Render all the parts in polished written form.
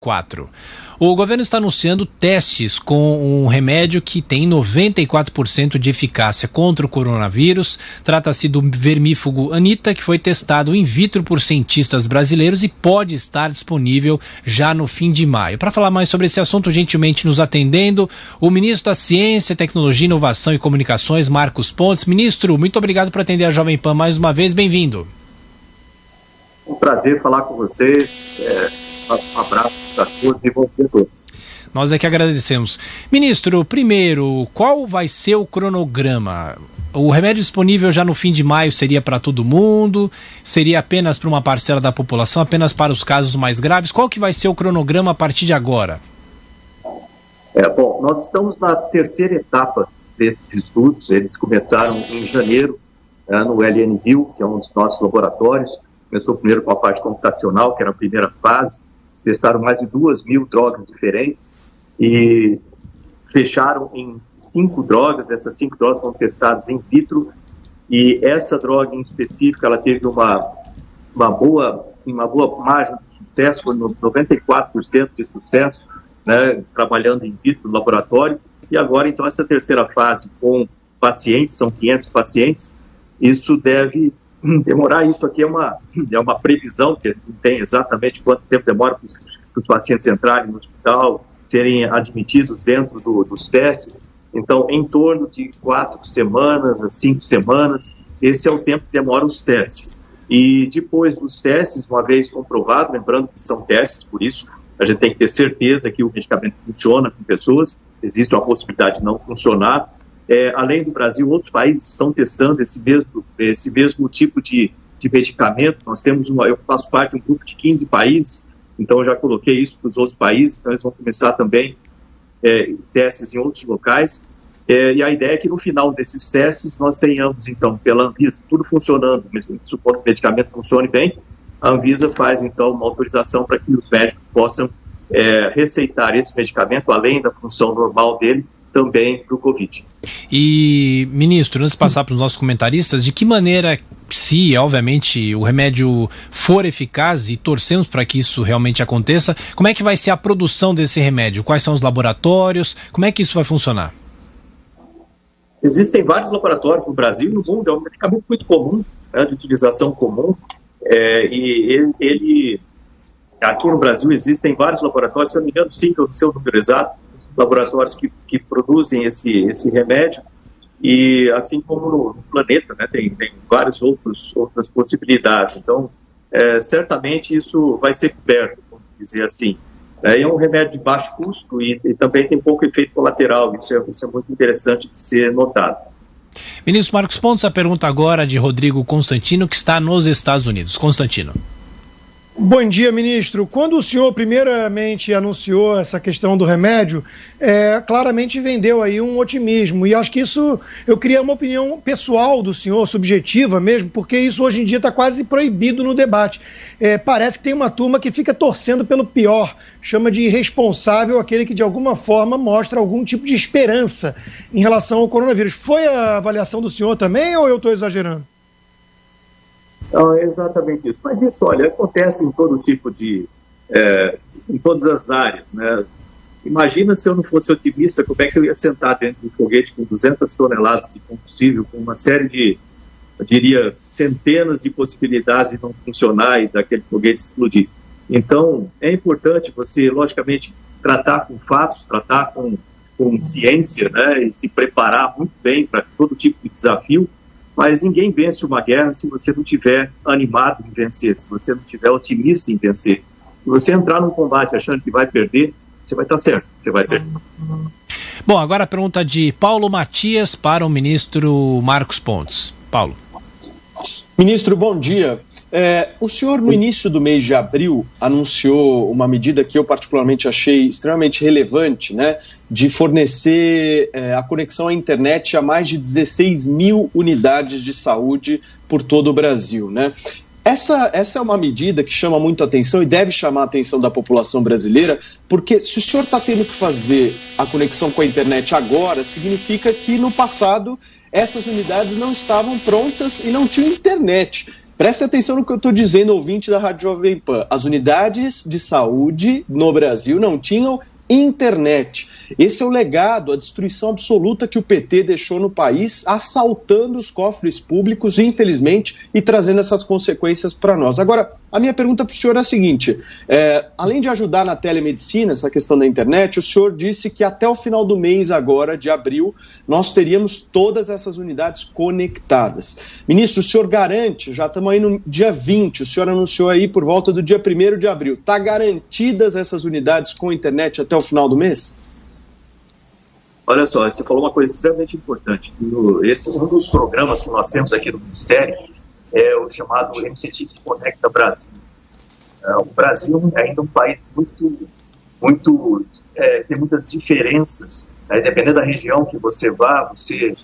4. O governo está anunciando testes com um remédio que tem 94% de eficácia contra o coronavírus. Trata-se do vermífugo Anita, que foi testado in vitro por cientistas brasileiros e pode estar disponível já no fim de maio. Para falar mais sobre esse assunto, gentilmente nos atendendo, o ministro da Ciência, Tecnologia, Inovação e Comunicações, Marcos Pontes. Ministro, muito obrigado por atender a Jovem Pan mais uma vez. Bem-vindo. Um prazer falar com vocês. Um abraço para todos e bom dia a todos. Nós é que agradecemos. Ministro, primeiro, qual vai ser o cronograma? O remédio disponível já no fim de maio seria para todo mundo? Seria apenas para uma parcela da população, apenas para os casos mais graves? Qual que vai ser o cronograma a partir de agora? Bom, nós estamos na terceira etapa desses estudos. Eles começaram em janeiro, no LNVille, que é um dos nossos laboratórios. Começou primeiro com a parte computacional, que era a primeira fase. Testaram mais de 2.000 drogas diferentes e fecharam em 5 drogas. Essas 5 drogas foram testadas in vitro e essa droga em específico, ela teve uma boa margem de sucesso, foi 94% de sucesso, né, trabalhando in vitro no laboratório. E agora, então, essa terceira fase com pacientes, são 500 pacientes, isso deve demorar. Isso aqui é uma previsão, que não tem exatamente quanto tempo demora para os pacientes entrarem no hospital, serem admitidos dentro dos testes. Então, em torno de 4 semanas a 5 semanas, esse é o tempo que demora os testes. E depois dos testes, uma vez comprovado, lembrando que são testes, por isso a gente tem que ter certeza que o medicamento funciona com pessoas, existe uma possibilidade de não funcionar. Além do Brasil, outros países estão testando esse mesmo tipo de medicamento. Nós temos eu faço parte de um grupo de 15 países, então eu já coloquei isso para os outros países, então eles vão começar também testes em outros locais. E a ideia é que no final desses testes nós tenhamos, então, pela Anvisa, tudo funcionando, mesmo supondo que o medicamento funcione bem, a Anvisa faz, então, uma autorização para que os médicos possam receitar esse medicamento, além da função normal dele, também para o Covid. E, ministro, antes de passar para os nossos comentaristas, de que maneira, se obviamente o remédio for eficaz, e torcemos para que isso realmente aconteça, como é que vai ser a produção desse remédio? Quais são os laboratórios? Como é que isso vai funcionar? Existem vários laboratórios no Brasil e no mundo, é um medicamento muito comum, né, de utilização comum, e ele aqui no Brasil existem vários laboratórios, se eu não me engano, 5, eu não sei o número exato, laboratórios que produzem esse remédio, e assim como no planeta, né, tem várias outras possibilidades. Então, certamente isso vai ser coberto, vamos dizer assim. É um remédio de baixo custo e também tem pouco efeito colateral, isso é muito interessante de ser notado. Ministro Marcos Pontes, a pergunta agora de Rodrigo Constantino, que está nos Estados Unidos. Constantino. Bom dia, ministro. Quando o senhor primeiramente anunciou essa questão do remédio, claramente vendeu aí um otimismo, e acho que isso, eu queria uma opinião pessoal do senhor, subjetiva mesmo, porque isso hoje em dia está quase proibido no debate. Parece que tem uma turma que fica torcendo pelo pior, chama de irresponsável aquele que de alguma forma mostra algum tipo de esperança em relação ao coronavírus. Foi a avaliação do senhor também ou eu estou exagerando? Não, é exatamente isso. Mas isso, olha, acontece em todo tipo em todas as áreas, né? Imagina se eu não fosse otimista, como é que eu ia sentar dentro de um foguete com 200 toneladas de combustível, com uma série de, eu diria, centenas de possibilidades de não funcionar e daquele foguete explodir. Então, é importante você, logicamente, tratar com fatos, tratar com ciência, né? E se preparar muito bem para todo tipo de desafio. Mas ninguém vence uma guerra se você não estiver animado em vencer, se você não estiver otimista em vencer. Se você entrar num combate achando que vai perder, você vai estar certo, você vai perder. Bom, agora a pergunta de Paulo Matias para o ministro Marcos Pontes. Paulo. Ministro, bom dia. O senhor, no início do mês de abril, anunciou uma medida que eu particularmente achei extremamente relevante, né, de fornecer a conexão à internet a mais de 16 mil unidades de saúde por todo o Brasil, né? Essa é uma medida que chama muito a atenção e deve chamar a atenção da população brasileira, porque se o senhor está tendo que fazer a conexão com a internet agora, significa que no passado essas unidades não estavam prontas e não tinham internet. Preste atenção no que eu estou dizendo, ouvinte da Rádio Jovem Pan. As unidades de saúde no Brasil não tinham internet. Esse é o legado, a destruição absoluta que o PT deixou no país, assaltando os cofres públicos, infelizmente, e trazendo essas consequências para nós. Agora, a minha pergunta para o senhor é a seguinte, além de ajudar na telemedicina, essa questão da internet, o senhor disse que até o final do mês agora, de abril, nós teríamos todas essas unidades conectadas. Ministro, o senhor garante, já estamos aí no dia 20, o senhor anunciou aí por volta do dia 1º de abril, está garantidas essas unidades com internet até o final do mês? Olha só, você falou uma coisa extremamente importante. Esse é um dos programas que nós temos aqui no Ministério, é o chamado MCT Conecta Brasil. O Brasil é ainda um país tem muitas diferenças. Dependendo da região que você vá, você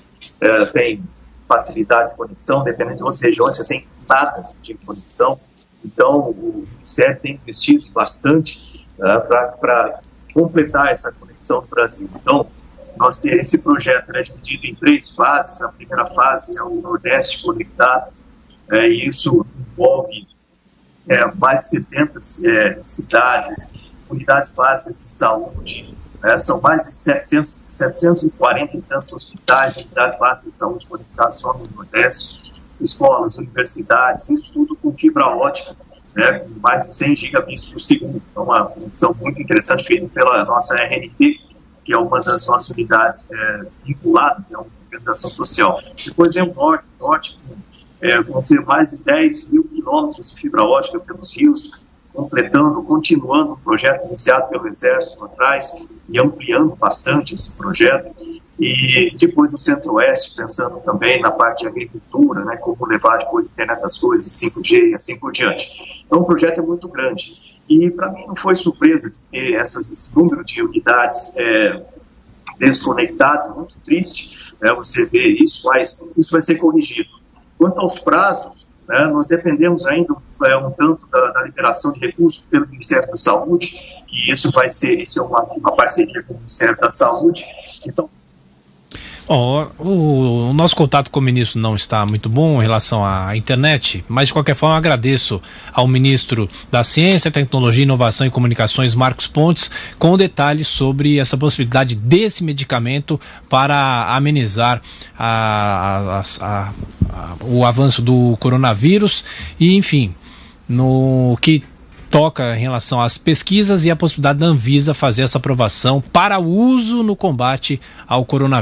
tem facilidade de conexão, dependendo de outras regiões, você tem nada de conexão. Então, o Ministério tem investido bastante para completar essa conexão do Brasil. Então, esse projeto é dividido em 3 fases. A primeira fase é o Nordeste conectado, e isso envolve mais de 70 cidades, unidades básicas de saúde, são mais de 740 e tantos hospitais, unidades básicas de saúde conectadas só no Nordeste, escolas, universidades, isso tudo com fibra ótica, mais de 100 gigabits por segundo. Então, uma conexão muito interessante feita pela nossa RNP, que é uma das nossas unidades vinculadas, é uma organização social. Depois vem o Norte vão ser mais de 10 mil quilômetros de fibra ótica pelos rios, continuando o projeto iniciado pelo Exército atrás e ampliando bastante esse projeto. E depois o Centro-Oeste, pensando também na parte de agricultura, como levar depois a internet das coisas, 5G e assim por diante. Então o projeto é muito grande. E para mim não foi surpresa de ter esse número de unidades desconectadas, muito triste, você vê isso, mas isso vai ser corrigido. Quanto aos prazos, nós dependemos ainda um tanto da liberação de recursos pelo Ministério da Saúde, e isso é uma parceria com o Ministério da Saúde. Então, o nosso contato com o ministro não está muito bom em relação à internet, mas de qualquer forma eu agradeço ao ministro da Ciência, Tecnologia, Inovação e Comunicações, Marcos Pontes, com detalhes sobre essa possibilidade desse medicamento para amenizar o avanço do coronavírus e, enfim, no que toca em relação às pesquisas e a possibilidade da Anvisa fazer essa aprovação para uso no combate ao coronavírus.